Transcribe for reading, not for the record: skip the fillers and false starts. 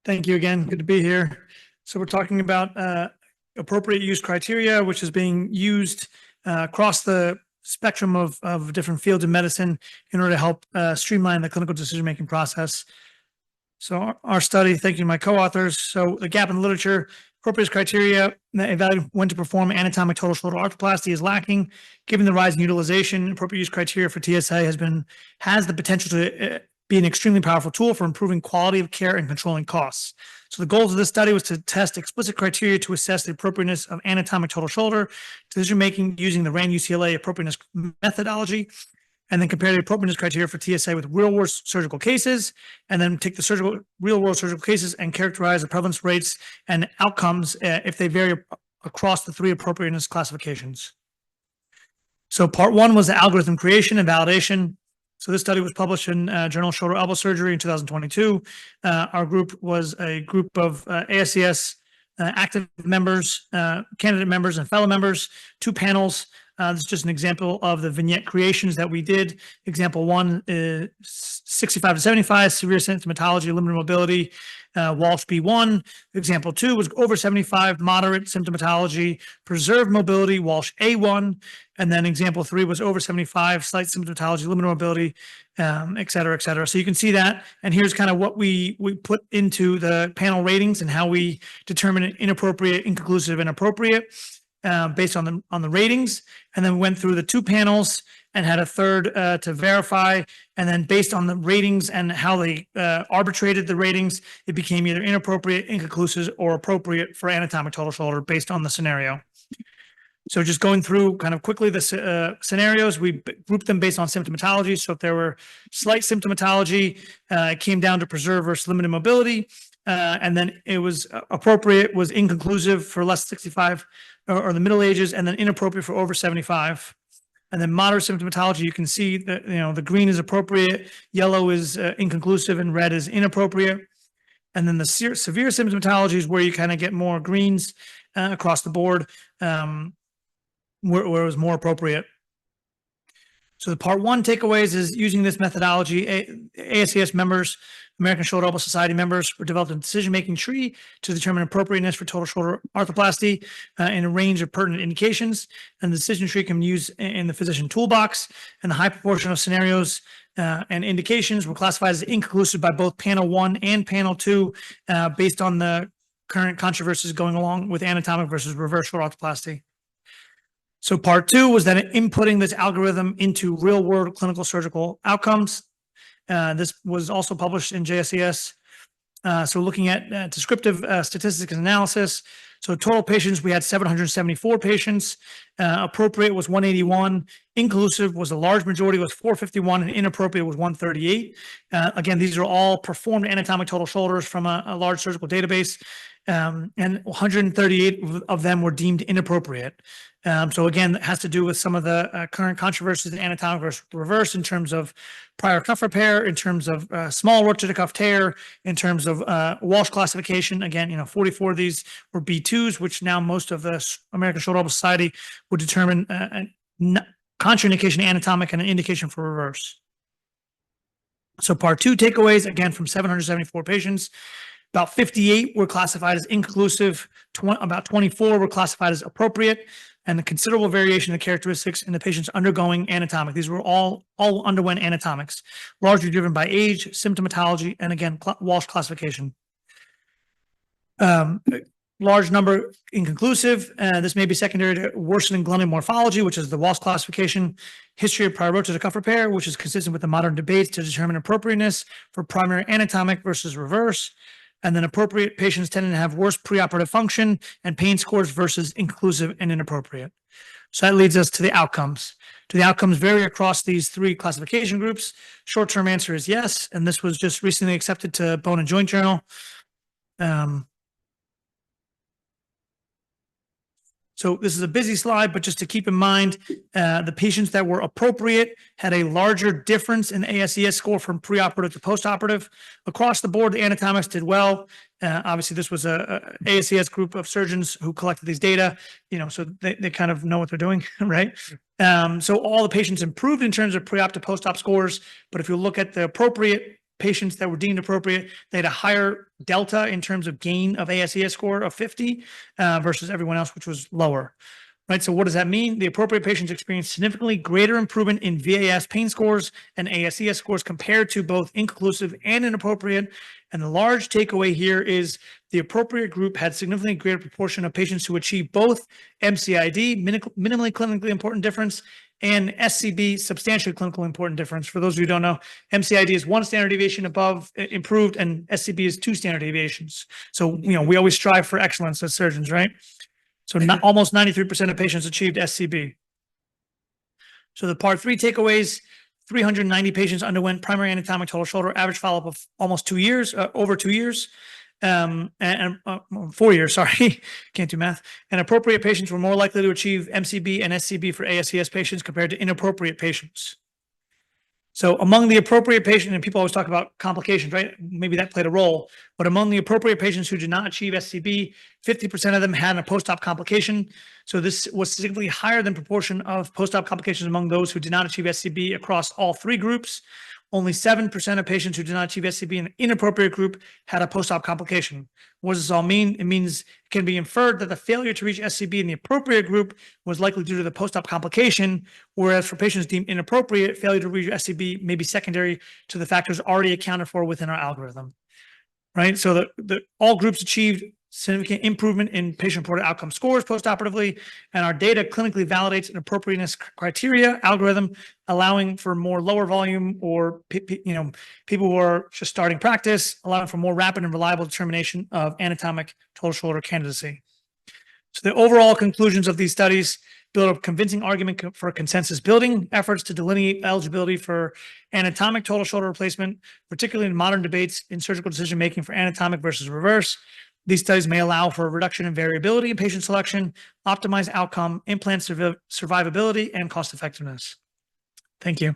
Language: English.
Thank you again. Good to be here. So we're talking about appropriate use criteria, which is being used across the spectrum of different fields of medicine in order to help streamline the clinical decision-making process. So our study, thank you to my co-authors. So the gap in the literature, appropriate criteria that evaluate when to perform anatomic total shoulder arthroplasty is lacking. Given the rise in utilization, appropriate use criteria for TSA has the potential to be an extremely powerful tool for improving quality of care and controlling costs. So the goals of this study was to test explicit criteria to assess the appropriateness of anatomic total shoulder decision-making using the RAND UCLA appropriateness methodology, and then compare the appropriateness criteria for TSA with real-world surgical cases, and then take the real-world surgical cases and characterize the prevalence rates and outcomes if they vary across the three appropriateness classifications. So part one was the algorithm creation and validation. So this study was published in Journal of Shoulder Elbow Surgery in 2022. Our group was a group of ASES active members, candidate members, and fellow members, 2 panels. This is just an example of the vignette creations that we did. Example 1 is 65 to 75, severe symptomatology, limited mobility, Walsh B1. Example 2 was over 75, moderate symptomatology, preserved mobility, Walsh A1. And then example 3 was over 75, slight symptomatology, limited mobility, et cetera, et cetera. So you can see that. And here's kind of what we put into the panel ratings and how we determine inappropriate, inconclusive, and appropriate. Based on the ratings, and then we went through the 2 panels and had a third to verify, and then based on the ratings and how they arbitrated the ratings, it became either inappropriate, inconclusive, or appropriate for anatomic total shoulder based on the scenario. So just going through kind of quickly the scenarios, we grouped them based on symptomatology. So if there were slight symptomatology, it came down to preserved versus limited mobility. And then it was appropriate was inconclusive for less 65 or the middle ages, and then inappropriate for over 75. And then moderate symptomatology, you can see that the green is appropriate, yellow is inconclusive, and red is inappropriate. And then the severe symptomatology is where you kind of get more greens across the board, where it was more appropriate. So the part 1 takeaways is using this methodology, ASES members, American Shoulder Elbow Society members were developed a decision-making tree to determine appropriateness for total shoulder arthroplasty in a range of pertinent indications. And the decision tree can be used in the physician toolbox. And the high proportion of scenarios and indications were classified as inconclusive by both panel 1 and panel 2 based on the current controversies going along with anatomic versus reverse shoulder arthroplasty. So part 2 was then inputting this algorithm into real-world clinical surgical outcomes. This was also published in JSCS. So looking at descriptive statistics and analysis. So total patients, we had 774 patients. Appropriate was 181. Inclusive was a large majority, was 451, and inappropriate was 138. Again, these are all performed anatomic total shoulders from a large surgical database. And 138 of them were deemed inappropriate. So again, it has to do with some of the current controversies in anatomic versus reverse in terms of prior cuff repair, in terms of small rotator cuff tear, in terms of Walsh classification. Again, 44 of these were B2s, which now most of the American Shoulder Elbow Society would determine contraindication anatomic and an indication for reverse. So part 2 takeaways, again, from 774 patients. About 58 were classified as inconclusive, about 24 were classified as appropriate, and the considerable variation in the characteristics in the patients undergoing anatomic. These were all underwent anatomics, largely driven by age, symptomatology, and again, Walsh classification. Large number inconclusive. This may be secondary to worsening glenoid morphology, which is the Walsh classification. History of prior rotator cuff repair, which is consistent with the modern debates to determine appropriateness for primary anatomic versus reverse. And then appropriate patients tending to have worse preoperative function and pain scores versus inconclusive and inappropriate. So that leads us to the outcomes. Do the outcomes vary across these 3 classification groups? Short-term answer is yes, and this was just recently accepted to Bone and Joint Journal. So this is a busy slide, but just to keep in mind, the patients that were appropriate had a larger difference in the ASES score from preoperative to postoperative. Across the board, the anatomics did well. Obviously, this was a ASES group of surgeons who collected these data, so they kind of know what they're doing, right? So all the patients improved in terms of pre-op to post-op scores, but if you look at the appropriate patients that were deemed appropriate, they had a higher delta in terms of gain of ASES score of 50 versus everyone else, which was lower. Right. So what does that mean? The appropriate patients experienced significantly greater improvement in VAS pain scores and ASES scores compared to both inconclusive and inappropriate. And the large takeaway here is the appropriate group had significantly greater proportion of patients who achieved both MCID, minimally clinically important difference, and SCB, substantially clinically important difference. For those of you who don't know, MCID is 1 standard deviation above improved, and SCB is 2 standard deviations. So, we always strive for excellence as surgeons, right? So almost 93% of patients achieved SCB. So the part 3 takeaways, 390 patients underwent primary anatomic total shoulder, average follow-up of almost 2 years, over 2 years, and 4 years, sorry, can't do math. And appropriate patients were more likely to achieve MCB and SCB for ASES patients compared to inappropriate patients. So among the appropriate patients, and people always talk about complications, right? Maybe that played a role, but among the appropriate patients who did not achieve SCB, 50% of them had a post-op complication. So this was significantly higher than proportion of post-op complications among those who did not achieve SCB across all 3 groups. Only 7% of patients who did not achieve SCB in an inappropriate group had a post-op complication. What does this all mean? It means it can be inferred that the failure to reach SCB in the appropriate group was likely due to the post-op complication, whereas for patients deemed inappropriate, failure to reach SCB may be secondary to the factors already accounted for within our algorithm, right? So all groups achieved significant improvement in patient-reported outcome scores postoperatively, and our data clinically validates an appropriateness criteria algorithm, allowing for more lower volume or people who are just starting practice, allowing for more rapid and reliable determination of anatomic total shoulder candidacy. So the overall conclusions of these studies build a convincing argument for consensus building efforts to delineate eligibility for anatomic total shoulder replacement, particularly in modern debates in surgical decision-making for anatomic versus reverse. These studies may allow for a reduction in variability in patient selection, optimized outcome, implant survivability, and cost effectiveness. Thank you.